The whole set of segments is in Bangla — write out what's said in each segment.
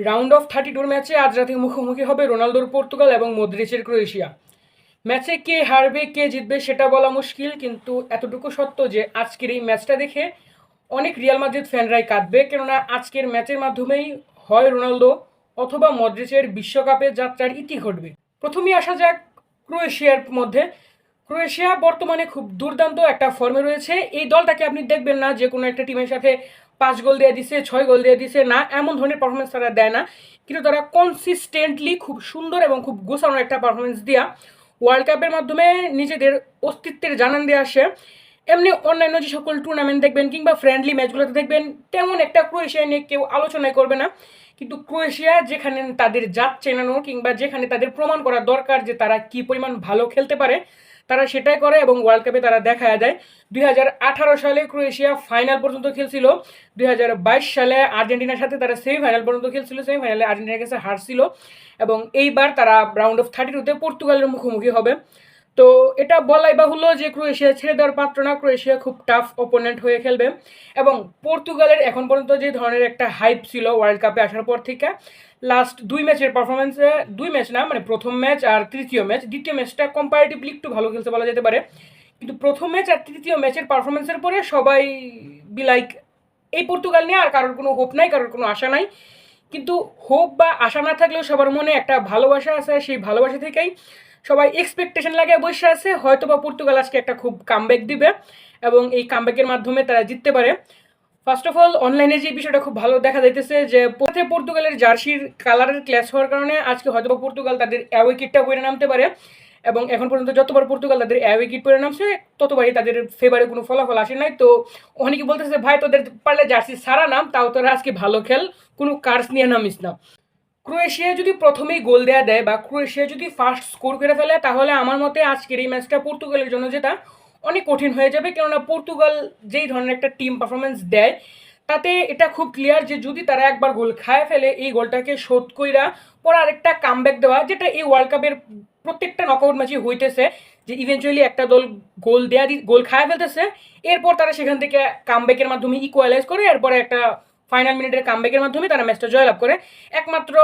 রাউন্ড অফ 32 ম্যাচে আজ রাতে মুখোমুখি হবে রোনালদোর পর্তুগাল এবং মদ্রিচের ক্রোয়েশিয়া। ম্যাচে কে হারবে কে জিতবে সেটা বলা মুশকিল, কিন্তু এতটুকু সত্য যে আজকের এই ম্যাচটা দেখে অনেক রিয়াল মাদ্রিদ ফ্যানরাই কাঁদবে, কেননা আজকের ম্যাচের মাধ্যমেই হয় রোনালদো অথবা মদ্রিচের বিশ্বকাপে যাত্রার ইতি ঘটবে। প্রথমেই আসা যাক ক্রোয়েশিয়ার মধ্যে। ক্রোয়েশিয়া বর্তমানে খুব দুর্দান্ত একটা ফর্মে রয়েছে। এই দলটাকে আপনি দেখবেন না যে কোনো একটা টিমের সাথে 5 গোল দিয়ে দিছে, 6 গোল দিয়ে দিছে, না এমন ধরনের পারফরমেন্স তারা দেয় না, কিন্তু তারা কনসিস্টেন্টলি খুব সুন্দর এবং খুব গোছানো একটা পারফরমেন্স দিয়া ওয়ার্ল্ড কাপের মাধ্যমে নিজেদের অস্তিত্বের জানান দিয়ে আসে। এমনি অন্যান্য যে সকল টুর্নামেন্ট দেখবেন কিংবা ফ্রেন্ডলি ম্যাচগুলোতে দেখবেন তেমন একটা ক্রোয়েশিয়া নিয়ে কেউ আলোচনাই করবে না, কিন্তু ক্রোয়েশিয়া যেখানে তাদের জাত চেনানো কিংবা যেখানে তাদের প্রমাণ করা দরকার যে তারা কি পরিমাণ ভালো খেলতে পারে, তারা সেটাই করে এবং ওয়ার্ল্ড কাপে তারা দেখা দেয়। 2018 সালে ক্রোয়েশিয়া ফাইনাল পর্যন্ত খেলছিল, 2022 সালে আর্জেন্টিনার সাথে তারা সেমিফাইনাল পর্যন্ত খেলছিল, সেমিফাইনালে আর্জেন্টিনার কাছে হারছিল, এবং এইবার তারা রাউন্ড অফ 32-তে পর্তুগালের মুখোমুখি হবে। তো এটা বলাই বাহুল্য যে ক্রোয়েশিয়া ছেড়ে দেওয়ার পাত্র না, ক্রোয়েশিয়া খুব টাফ অপোনেন্ট হয়ে খেলবে। এবং পর্তুগালের এখন পর্যন্ত যে ধরনের একটা হাইপ ছিল ওয়ার্ল্ড কাপে আসার পর থেকে, লাস্ট 2 ম্যাচের পারফরমেন্সে, 2 ম্যাচ না মানে প্রথম ম্যাচ আর তৃতীয় ম্যাচ, দ্বিতীয় ম্যাচটা কম্পারেটিভলি একটু ভালো খেলতে বলা যেতে পারে, কিন্তু প্রথম ম্যাচ আর তৃতীয় ম্যাচের পারফরমেন্সের পরে সবাই বি লাইক এই পর্তুগাল নিয়ে আর কারোর কোনো হোপ নাই, কারোর কোনো আশা নাই। কিন্তু হোপ বা আশা না থাকলেও সবার মনে একটা ভালোবাসা আছে, সেই ভালোবাসা থেকেই সবাই এক্সপেকটেশন লাগে বসে আছে হয়তো বা পর্তুগাল আজকে একটা খুব কামব্যাক দিবে এবং এই কামব্যাকের মাধ্যমে তারা জিততে পারে। ফার্স্ট অফ অল, অনলাইনে যে বিষয়টা খুব ভালো দেখা যাইতেছে যে পর্তুগালের জার্সির কালারের ক্ল্যাশ হওয়ার কারণে আজকে হয়তো বা পর্তুগাল তাদের অ্যাওয়ে কিটটা পরে নামতে পারে, এবং এখন পর্যন্ত যতবার পর্তুগাল তাদের অ্যাওয়ে কিট পরে নামছে ততবারই তাদের ফেভারে কোনো ফলাফল আসে নাই। তো অনেকে বলতেছে ভাই তোদের পারলে জার্সি সারা নাম, তাও তোরা আজকে ভালো খেল, কোনো কার্স নিয়ে নামিস না। ক্রোয়েশিয়া যদি প্রথমেই গোল দেয়া দেয় বা ক্রোয়েশিয়া যদি ফার্স্ট স্কোর করে ফেলে, তাহলে আমার মতে আজকের এই ম্যাচটা পর্তুগালের জন্য যেটা অনেক কঠিন হয়ে যাবে, কেননা পর্তুগাল যেই ধরনের একটা টিম পারফরমেন্স দেয় তাতে এটা খুব ক্লিয়ার যে যদি তারা একবার গোল খায় ফেলে, এই গোলটাকে শোধ কইরা পরে আরেকটা কামব্যাক দেওয়া, যেটা এই ওয়ার্ল্ড কাপের প্রত্যেকটা নকআউট ম্যাচে হইতেছে, যে ইভেনচুয়ালি একটা দল গোল খায় ফেলতেছে, এরপর তারা সেখান থেকে কামব্যাকের মাধ্যমে ইকুয়ালাইজ করে, এরপরে একটা ফাইনাল মিনিটের কামব্যাকের মাধ্যমে তারা ম্যাচটা জয়লাভ করে। একমাত্র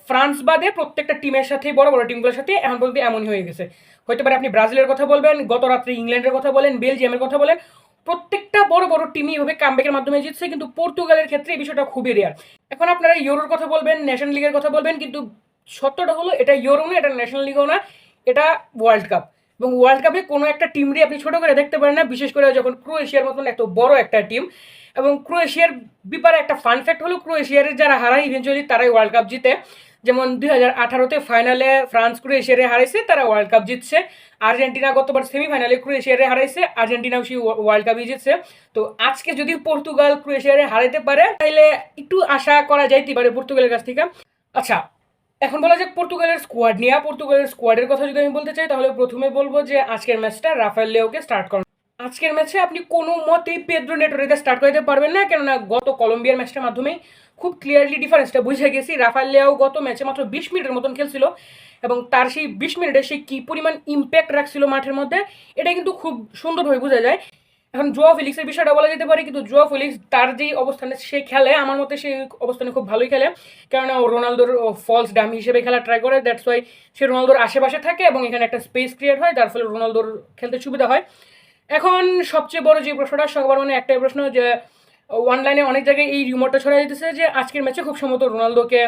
ফ্রান্স বাদে প্রত্যেকটা টিমের সাথে, বড় বড় টিমগুলোর সাথে এখন পর্যন্ত এমনই হয়ে গেছে। হতে পারে আপনি ব্রাজিলের কথা বলবেন, গত রাত্রে ইংল্যান্ডের কথা বলেন, বেলজিয়ামের কথা বলেন, প্রত্যেকটা বড় বড় টিমই এভাবে কামব্যাকের মাধ্যমে জিতছে, কিন্তু পর্তুগালের ক্ষেত্রে এই বিষয়টা খুবই রেয়ার। এখন আপনারা ইউরোর কথা বলবেন, ন্যাশনাল লিগের কথা বলবেন, কিন্তু সত্যটা হলো এটা ইউরো না, এটা ন্যাশনাল লিগও না, এটা ওয়ার্ল্ড কাপ। এবং ওয়ার্ল্ড কাপে কোনো একটা টিমরই আপনি ছোট করে দেখতে পারেন না, বিশেষ করে যখন ক্রোয়েশিয়ার মতন এত বড় একটা টিম। এবং ক্রোয়েশিয়ার ব্যাপারে একটা ফান ফ্যাক্ট হলো, ক্রোয়েশিয়ার যারা হারায় ইভেনচুয়ালি তারাই ওয়ার্ল্ড কাপ জিতে। যেমন 2018-তে ফাইনালে ফ্রান্স ক্রোয়েশিয়ারে হারাইছে, তারা ওয়ার্ল্ড কাপ জিতছে। আর্জেন্টিনা গতবার সেমিফাইনালে ক্রোয়েশিয়ারে হারাইছে, আর্জেন্টিনাও সেই ওয়ার্ল্ড কাপই জিতছে। তো আজকে যদি পর্তুগাল ক্রোয়েশিয়ারে হারাইতে পারে তাহলে একটু আশা করা যাইতে পারে পর্তুগালের কাছ থেকে। আচ্ছা, এখন বলা যাক পর্তুগালের স্কোয়াড নিয়ে। পর্তুগালের স্কোয়াডের কথা যদি আমি বলতে চাই, তাহলে প্রথমে বলবো যে আজকের ম্যাচটা রাফায়েল লিওকে স্টার্ট করেন। আজকের ম্যাচে আপনি কোনো মতেই পেদ্রো নেটোরেতে স্টার্ট করতে পারবেন না, কেননা গত কলম্বিয়ার ম্যাচটার মাধ্যমেই খুব ক্লিয়ারলি ডিফারেন্সটা বুঝে গেছি। রাফায়েল লিয়াও গত ম্যাচে মাত্র 20 মিনিটের মতন খেলছিল, এবং তার সেই 20 মিনিটে সে কী পরিমাণ ইম্প্যাক্ট রাখছিল মাঠের মধ্যে, এটা কিন্তু খুব সুন্দরভাবে বোঝা যায়। এখন জোয়া ফেলিক্সের বিষয়টা বলা যেতে পারে, কিন্তু জোয়া ফেলিক্স তার যেই অবস্থানে সে খেলে, আমার মতে সেই অবস্থানে খুব ভালোই খেলে, কেননা ও রোনালদোর ফলস ডামি হিসেবে খেলা ট্রাই করে, দ্যাটস ওয়াই সে রোনালদোর আশেপাশে থাকে এবং এখানে একটা স্পেস ক্রিয়েট হয়, যার ফলে রোনালদোর খেলতে সুবিধা হয়। এখন সবচেয়ে বড় যে প্রশ্নটা, সবার মানে একটাই প্রশ্ন, যে অনলাইনে অনেক জায়গায় এই রিউমারটা ছড়া যেতেছে যে আজকের ম্যাচে খুব সম্ভবত রোনালদোকে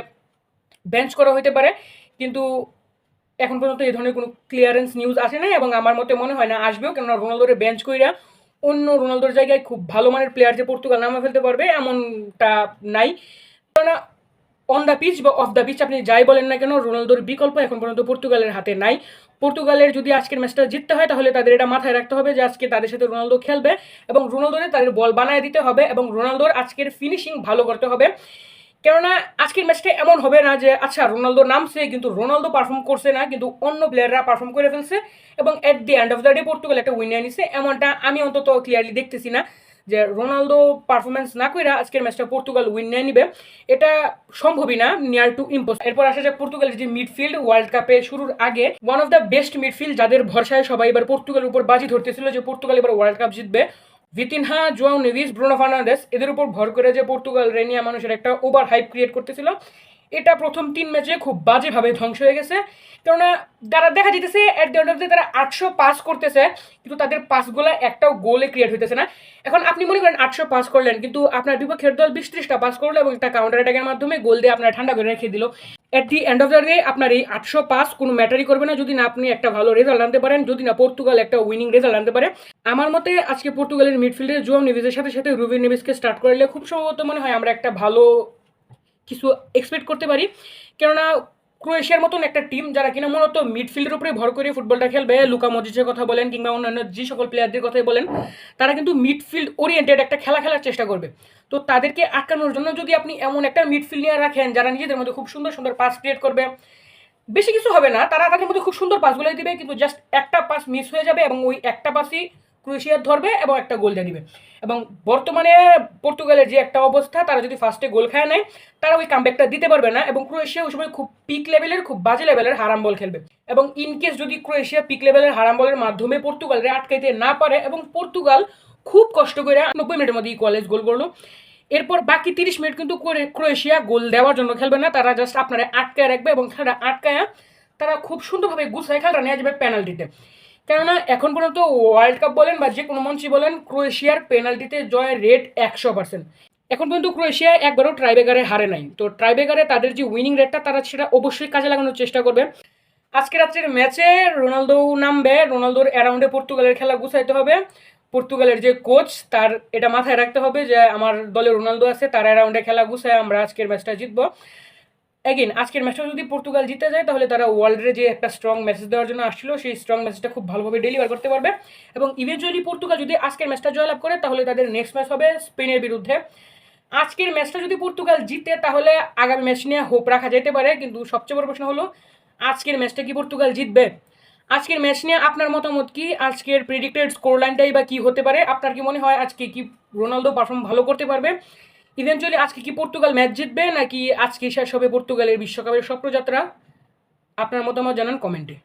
বেঞ্চ করা হতে পারে, কিন্তু এখন পর্যন্ত এই ধরনের কোনো ক্লিয়ারেন্স নিউজ আসে নাই, এবং আমার মতে মনে হয় না আসবেও, কেননা রোনালদোরে বেঞ্চ কইরা অন্য রোনালদোর জায়গায় খুব ভালো মানের প্লেয়ার যে পর্তুগাল নামে ফেলতে পারবে এমনটা নাই। কেননা অন দ্য পিচ বা অফ দ্য পিচ আপনি যাই বলেন না কেন, রোনালদোর বিকল্প এখন পর্যন্ত পর্তুগালের হাতে নাই। পর্তুগালের যদি আজকের ম্যাচটা জিততে হয়, তাহলে তাদের এটা মাথায় রাখতে হবে যে আজকে তাদের সাথে রোনালদো খেলবে এবং রোনালদোরে তাদের বল বানায় দিতে হবে, এবং রোনালদোর আজকের ফিনিশিং ভালো করতে হবে। কেননা আজকের ম্যাচটা এমন হবে না যে আচ্ছা রোনালদো নামছে কিন্তু রোনালদো পারফর্ম করছে না, কিন্তু অন্য প্লেয়াররা পারফর্ম করে ফেলছে এবং at the end of the day Portugal একটা উইন নিয়ে নিছে, এমনটা আমি অন্তত ক্লিয়ারলি দেখতেছি না যে রোনালদো পারফরমেন্স না করে আজকের ম্যাচটা পর্তুগাল উইন নিয়ে নিবে। এটা সম্ভবই না, নিয়ার টু ইম্পসিবল। এরপর আসা যাক পর্তুগালের যে মিডফিল্ড, ওয়ার্ল্ড কাপে শুরুর আগে one of the best midfield, যাদের ভরসায় সবাই এবার পর্তুগালের উপর বাজি ধরতেছিল যে পর্তুগাল এবার ওয়ার্ল্ড কাপ জিতবে। Vitinha, Joao Neves, Bruno Fernandes, এদের উপর ভর করে যে পর্তুগাল রেনিয়া মানুষের একটা ওভার হাইপ ক্রিয়েট করতেছিল, এটা প্রথম 3 ম্যাচে খুব বাজেভাবে ধ্বংস হয়ে গেছে। কেননা তারা দেখা যেতেছে at the end of the তারা 800 পাস করতেছে, কিন্তু তাদের পাসগুলো একটাও গোলে ক্রিয়েট হইতেছে না। এখন আপনি মনে করেন 800 পাস করলেন, কিন্তু আপনার বিপক্ষের দল 20-30টা পাস করলো এবং একটা কাউন্টার অ্যাটাকের মাধ্যমে গোল দিয়ে আপনার ঠান্ডা করে রেখে দিল। At the end of the day আপনার এই 800 পাস কোনো ম্যাটারই করবে না যদি না আপনি একটা ভালো রেজাল্ট আনতে পারেন, যদি না পর্তুগাল একটা উইনিং রেজাল্ট আনতে পারে। আমার মতে আজকে পর্তুগালের মিডফিল্ডে জোয়াও নেভিসের সাথে সাথে রুবেন নেভিসকে স্টার্ট করলে খুব সম্ভবত মনে হয় আমরা একটা ভালো কিছু এক্সপেক্ট করতে পারি। কেননা ক্রোয়েশিয়ার মতন একটা টিম যারা কিনা মূলত মিডফিল্ডের উপরে ভর করে ফুটবলটা খেলবে, লুকা মডরিচের কথা বলেন কিংবা অন্যান্য যে সকল প্লেয়ারদের কথাই বলেন, তারা কিন্তু মিডফিল্ড ওরিয়েন্টেড একটা খেলা খেলার চেষ্টা করবে। তো তাদেরকে আটকানোর জন্য যদি আপনি এমন একটা মিডফিল্ড নিয়ে রাখেন যারা নিজেদের মধ্যে খুব সুন্দর সুন্দর পাস ক্রিয়েট করবে, বেশি কিছু হবে না, তারা তাদের মধ্যে খুব সুন্দর পাসগুলোই দিবে, কিন্তু জাস্ট একটা পাস মিস হয়ে যাবে এবং ওই একটা পাসই ক্রোয়েশিয়ার ধরবে এবং একটা গোল দিয়ে দিবে। এবং বর্তমানে পর্তুগালের যে একটা অবস্থা, তারা যদি ফার্স্টে গোল খায় নেয় তারা ওই কামব্যাকটা দিতে পারবে না এবং ক্রোয়েশিয়া ওই সময় খুব পিক লেভেলের, খুব বাজে লেভেলের হারাম বল খেলবে। এবং ইনকেস যদি ক্রোয়েশিয়া পিক লেভেলের হারাম বলের মাধ্যমে পর্তুগালকে আটকাইতে না পারে এবং পর্তুগাল খুব কষ্ট করে 90 মিনিটের মধ্যে ইকুয়ালাইজ গোল করলো, এরপর বাকি 30 মিনিট কিন্তু ক্রোয়েশিয়া গোল দেওয়ার জন্য খেলবে না, তারা জাস্ট আপনারা আটকায় রাখবে এবং খেলাটা আটকায় তারা খুব সুন্দরভাবে গুছায় খেলাটা নিয়ে যাবে পেনাল্টিতে। কেননা এখন পর্যন্ত ওয়ার্ল্ড কাপ বলেন বা যে কোনো মঞ্চে বলেন, ক্রোয়েশিয়ার পেনাল্টিতে জয়ের রেট 100%। এখন পর্যন্ত ক্রোয়েশিয়া একবারও ট্রাইবেকারে হারে নাই, তো ট্রাইবেকারে তাদের যে উইনিং রেটটা তারা সেটা অবশ্যই কাজে লাগানোর চেষ্টা করবে। আজকে রাত্রের ম্যাচে রোনালদো নামবে, রোনালদোর অ্যারাউন্ডে পর্তুগালের খেলা গুছাইতে হবে। পর্তুগালের যে কোচ তার এটা মাথায় রাখতে হবে যে আমার দলে রোনালদো আছে, তার অ্যারাউন্ডে খেলা গুছায় আমরা আজকের ম্যাচটা জিতবো। এগেন আজকের ম্যাচটা যদি পর্তুগাল জিতে যায় তাহলে তারা ওয়ার্ল্ডে যে একটা স্ট্রং মেসেজ দেওয়ার জন্য আসছিল সেই স্ট্রং মেসেজটা খুব ভালোভাবে ডেলিভার করতে পারবে। এবং ইভেনচুয়ালি পর্তুগাল যদি আজকের ম্যাচটা জয়লাভ করে তাহলে তাদের নেক্সট ম্যাচ হবে স্পেনের বিরুদ্ধে। আজকের ম্যাচটা যদি পর্তুগাল জিতে তাহলে আগামী ম্যাচ নিয়ে হোপ রাখা যেতে পারে, কিন্তু সবচেয়ে বড় প্রশ্ন হলো আজকের ম্যাচটা কি পর্তুগাল জিতবে? আজকের ম্যাচ নিয়ে আপনার মতামত কি? আজকের প্রেডিক্টেড স্কোর লাইনটাই বা কী হতে পারে? আপনার কি মনে হয় আজকে কি রোনালদো পারফর্ম ভালো করতে পারবে? ইভেনচুয়ালি আজকে কি পর্তুগাল ম্যাচ জিতবে নাকি আজকে শেষ হবে পর্তুগালের বিশ্বকাপের স্বপ্নযাত্রা? আপনার মতামত জানান কমেন্টে।